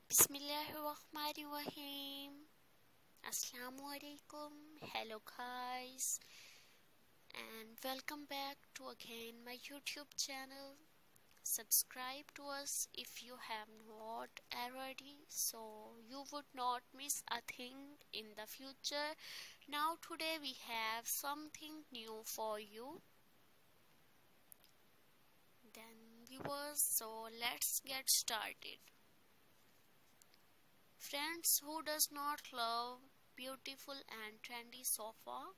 Bismillahirrahmanirrahim. Assalamualaikum. Hello guys, and welcome back to again my YouTube channel. Subscribe to us if you have not already, so you would not miss a thing in the future. Now today we have something new for you. Then viewers, so let's get started. Friends, who does not love beautiful and trendy sofa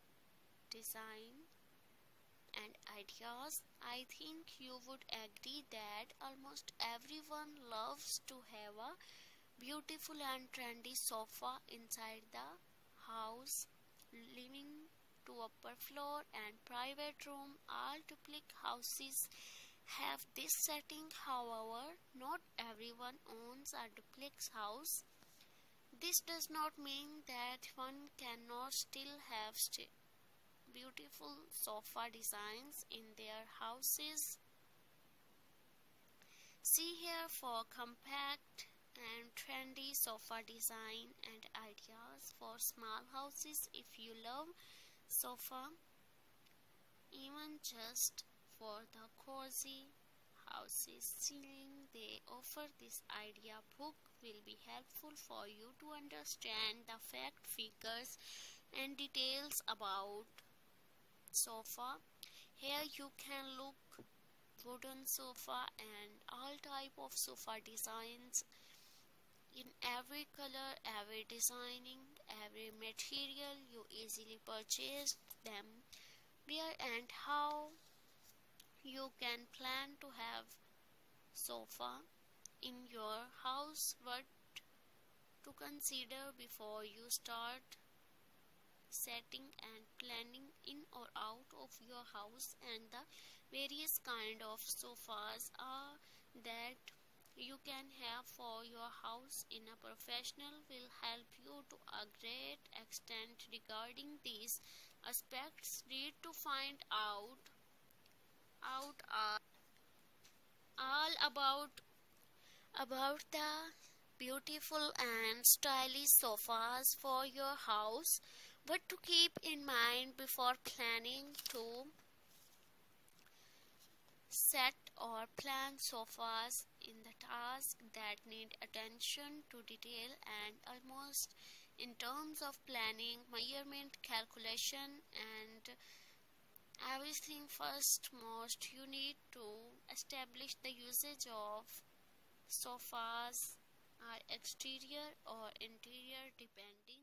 design and ideas? I think you would agree that almost everyone loves to have a beautiful and trendy sofa inside the house. Living to upper floor and private room, all duplex houses have this setting. However, not everyone owns a duplex house. This does not mean that one cannot still have beautiful sofa designs in their houses. See here for compact and trendy sofa design and ideas for small houses. If you love sofa, even just for the cozy houses ceiling, they offer this idea book will be helpful for you to understand the fact, figures and details about sofa. Here you can look wooden sofa and all type of sofa designs in every color, every designing, every material. You easily purchase them where and how you can plan to have sofa in your house. What to consider before you start setting and planning in or out of your house, and the various kind of sofas that you can have for your house in a professional will help you to a great extent regarding these aspects. Read to find out all about the beautiful and stylish sofas for your house. What to keep in mind before planning to set or plan sofas in the task that need attention to detail and almost in terms of planning, measurement, calculation and everything. First most you need to establish the usage of sofas are exterior or interior depending